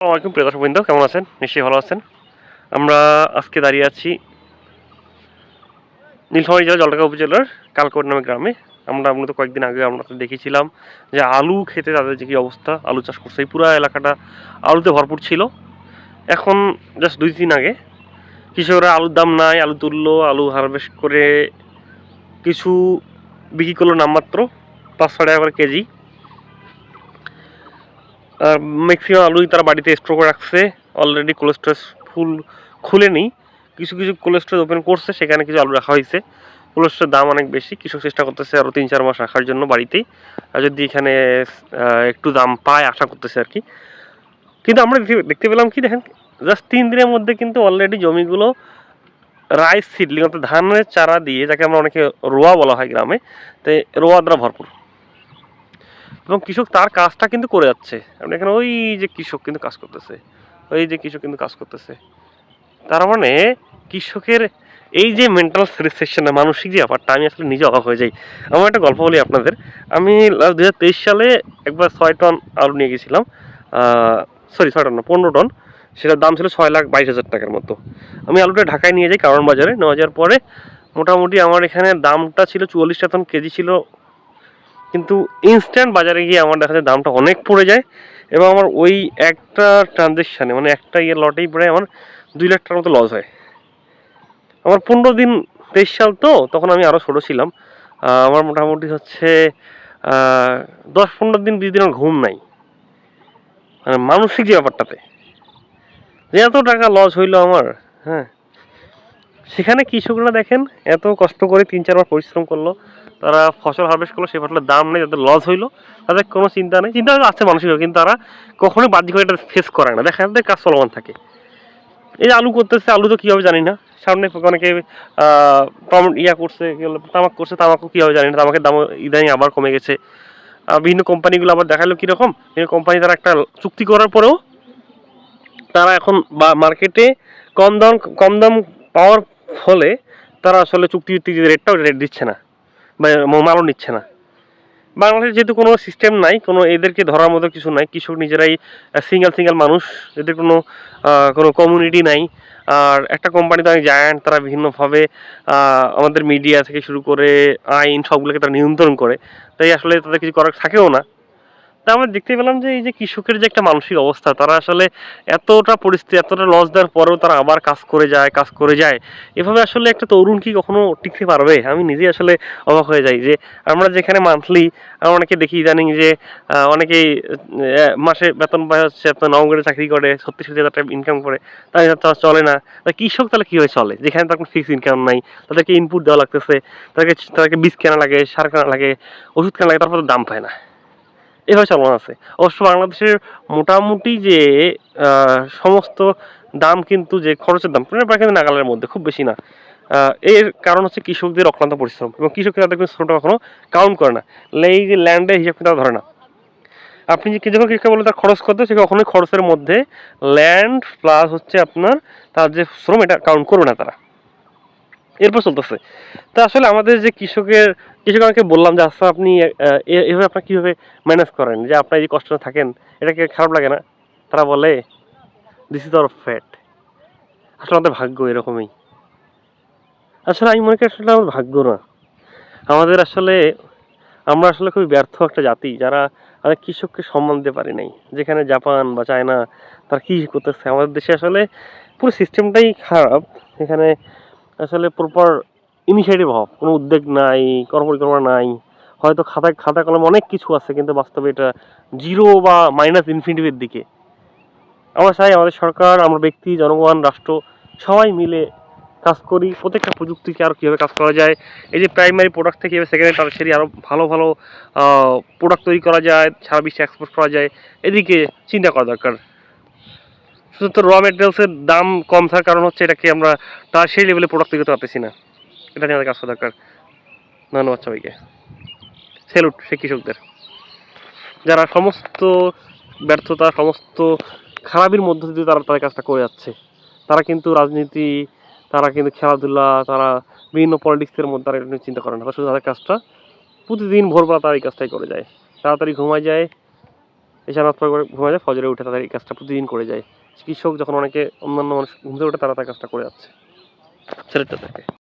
আসসালামু আলাইকুম প্রিয় দর্শকবৃন্দ, কেমন আছেন? নিশ্চয়ই ভালো আছেন। আমরা আজকে দাঁড়িয়ে আছি নীলফামারী জেলার জলঢাকা উপজেলার কালকোট নামে গ্রামে। আমরা মূলত কয়েকদিন আগে আমরা দেখেছিলাম যে আলু খেতে তাদের যে কী অবস্থা, আলু চাষ করছে। এই পুরা এলাকাটা আলুতে ভরপুর ছিল। এখন জাস্ট 2 দিন আগে কৃষকরা আলুর দাম নাই, আলু তুললো, আলু হারভেস্ট করে কিছু বিক্রি করলো নামমাত্র 5-6 টাকা করে কেজি। আর ম্যাক্সিমাম আলুই তারা বাড়িতে স্টোর করে রাখছে। অলরেডি কোল্ড স্টোরেজ ফুল খুলেনি, কিছু কিছু কোল্ড স্টোরেজ ওপেন করছে, সেখানে কিছু আলু রাখা হয়েছে। কোল্ড স্টোরের দাম অনেক বেশি, কৃষক চেষ্টা করতেছে আরও 3-4 মাস রাখার জন্য বাড়িতেই, আর যদি এখানে একটু দাম পায় আশা করতেছে আর কি। কিন্তু আমরা দেখতে পেলাম কি, দেখেন জাস্ট 3 দিনের মধ্যে কিন্তু অলরেডি জমিগুলো রাইস সিডলিং অর্থাৎ ধানের চারা দিয়ে, যাকে আমরা অনেকে রোয়া বলা হয় গ্রামে, তো রোয়া দ্বারা ভরপুর। এবং কৃষক তার কাজটা কিন্তু করে যাচ্ছে। আপনি এখানে ওই যে কৃষক কিন্তু কাজ করতেছে, ওই যে কৃষক কিন্তু কাজ করতেছে। তার মানে কৃষকের এই যে মেন্টাল স্যাটিসফ্যাকশন, মানসিক যে ব্যাপারটা, আমি আসলে নিজে অবাক হয়ে যাই। আমার একটা গল্প বলি আপনাদের। আমি 2023 সালে একবার 6 টন আলু নিয়ে গেছিলাম। সরি, 6 টন না, 15 টন। সেটার দাম ছিল 6,22,000 টাকার মতো। আমি আলুটা ঢাকায় নিয়ে যাই কারণ বাজারে। নেওয়া যাওয়ার পরে মোটামুটি আমার এখানে দামটা ছিল 44 টাকা কেজি ছিল, কিন্তু ইনস্ট্যান্ট বাজারে গিয়ে আমার দেখা যায় দামটা অনেক পড়ে যায়। এবং আমার ওই একটা ট্রানজেকশানে, মানে একটা লটেই প্রায় আমার 2 লাখ টাকার মতো লস হয়। আমার 15 দিন, 23 সাল তো, তখন আমি আরও ছোটো ছিলাম। আমার মোটামুটি হচ্ছে 10-15 দিন, 20 দিন আমার ঘুম নাই, মানে মানসিক যে ব্যাপারটাতে যে এত টাকা লস হইলো আমার। হ্যাঁ, সেখানে কৃষকরা দেখেন এত কষ্ট করে 3-4 মাস পরিশ্রম করলো, তারা ফসল হারভেস্ট করলো, সেই ফসলের দাম নেই, তাদের লস হইলো, তাদের কোনো চিন্তা নেই। চিন্তা আছে মানসিক, কিন্তু তারা কখনোই বাহ্যিকভাবে এটা ফেস করে না, দেখা যাচ্ছে কাজ চলমান থাকে। এই যে আলু করতেছে, আলু তো কীভাবে জানি না, সামনে অনেকে করছে, তামাক করছে, তামাকও কীভাবে জানি না, তামাকের দাম ইদানিং আবার কমে গেছে। বিভিন্ন কোম্পানিগুলো আবার দেখালো কীরকম, কোম্পানি তারা একটা চুক্তি করার পরেও তারা এখন মার্কেটে কম দাম পাওয়ার ফলে তারা আসলে চুক্তিভিত্তিক যে রেটটা, ওই রেট দিচ্ছে না বা মালও নিচ্ছে না। বাংলাদেশে যেহেতু কোনো সিস্টেম নাই, কোনো এদেরকে ধরার মতো কিছু নাই, কৃষক নিজেরাই সিঙ্গেল মানুষ, এদের কোনো কমিউনিটি নাই। আর একটা কোম্পানি তো অনেক জায়ান্ট, তারা বিভিন্নভাবে আমাদের মিডিয়া থেকে শুরু করে আইন সবগুলোকে তারা নিয়ন্ত্রণ করে, তাই আসলে তাদের কিছু করার থাকেও না। তা আমরা দেখতে পেলাম যে এই যে কৃষকের যে একটা মানসিক অবস্থা, তারা আসলে এতটা পরিস্থিতি, এতটা লস দেওয়ার পরেও তারা আবার কাজ করে যায়। এভাবে আসলে একটা তরুণ কি কখনো টিকতে পারবে? আমি নিজেই আসলে অবাক হয়ে যাই যে আমরা যেখানে মান্থলি, আমরা অনেকে দেখি ইদানিং যে অনেকেই মাসে বেতন পায় হচ্ছে আপনার নবগ্রেডে চাকরি করে, 70-80 হাজার টাকা ইনকাম করে, তাই চলে না। তা কৃষক তাহলে কীভাবে চলে, যেখানে তার কোনো ফিক্সড ইনকাম নাই? তাদেরকে ইনপুট দেওয়া লাগতেছে, তাদেরকে বীজ কেনা লাগে, সার কেনা লাগে, ওষুধ কেনা লাগে, তারপর দাম পায় না। এভাবে চালানো আছে। অবশ্য বাংলাদেশের মোটামুটি যে সমস্ত দাম, কিন্তু যে খরচের দাম প্রায় কিন্তু নাগালের মধ্যে, খুব বেশি না। এর কারণ হচ্ছে কৃষকদের অক্লান্ত পরিশ্রম, এবং কৃষকরা তাদের কিন্তু শ্রমটা কখনো কাউন্ট করে না। এই যে ল্যান্ডের হিসাব কিন্তু তারা ধরে না। আপনি যে যখন কৃষক বলে তার খরচ কত, সে কখনোই খরচের মধ্যে ল্যান্ড প্লাস হচ্ছে আপনার তার যে শ্রম, এটা কাউন্ট করবে না তারা। এরপর চলতেছে। তা আসলে আমাদের যে কৃষক, বললাম যে আচ্ছা আপনি এভাবে আপনার কীভাবে ম্যানেজ করেন, যে আপনার এই কষ্ট থাকেন, এটা কি খারাপ লাগে না? তারা বলে দিস ইজ আওয়ার ফ্যাট। আসলে আমাদের ভাগ্য এরকমই। আসলে আমি মনে করি আসলে আমাদের ভাগ্য না, আমাদের আসলে আমরা আসলে খুবই ব্যর্থ একটা জাতি, যারা আমাদের কৃষককে সম্মান দিতে পারি নাই। যেখানে জাপান বা চায়না তারা কী করতেছে, আমাদের দেশে আসলে পুরো সিস্টেমটাই খারাপ। এখানে আসলে প্রপার ইনিশিয়েটিভ অভাব, কোনো উদ্যোগ নাই, কর্মপরিকল্পনা নাই। হয়তো খাতা কলমে অনেক কিছু আছে, কিন্তু বাস্তবে এটা জিরো বা মাইনাস ইনফিনিটিভের দিকে। আমরা চাই আমাদের সরকার, আমরা ব্যক্তি, জনগণ, রাষ্ট্র সবাই মিলে কাজ করি, প্রত্যেকটা প্রযুক্তিকে আরও কীভাবে কাজ করা যায়, এই যে প্রাইমারি প্রোডাক্ট থেকে সেকেন্ডারি টারশারি আরও ভালো প্রোডাক্ট তৈরি করা যায়, সারা বিশ্বে এক্সপোর্ট করা যায়, এদিকে চিন্তা করা দরকার। শুধু তো র মেটেরিয়ালসের দাম কম থাকার কারণ হচ্ছে এটাকে আমরা টারশারি লেভেলে প্রোডাক্ট তৈরি করতে পারতেছি না। এটা নিয়ে আমাদের কাজ করা দরকার। ধন্যবাদ সবাইকে। স্যালুট সে কৃষকদের, যারা সমস্ত ব্যর্থতা, সমস্ত খারাপির মধ্য দিয়ে তারা তাদের কাজটা করে যাচ্ছে। তারা কিন্তু রাজনীতি, তারা কিন্তু খেলাধুলা, তারা বিভিন্ন পলিটিক্সের মধ্যে তারা এটা নিয়ে চিন্তা করে না। শুধু তাদের কাজটা প্রতিদিন ভোরবেলা তারা এই কাজটাই করে যায়, তাড়াতাড়ি ঘুমায় যায় এসে নামাজ পড়ে ঘুমায় যায়, ফজরে উঠে তাদের এই কাজটা প্রতিদিন করে যায়। চিকিৎসক যখন অনেকে অন্যান্য মানুষ ঘুম থেকে ওঠে তারা তার কাজটা করে যাচ্ছে। ছেলেটা দেখে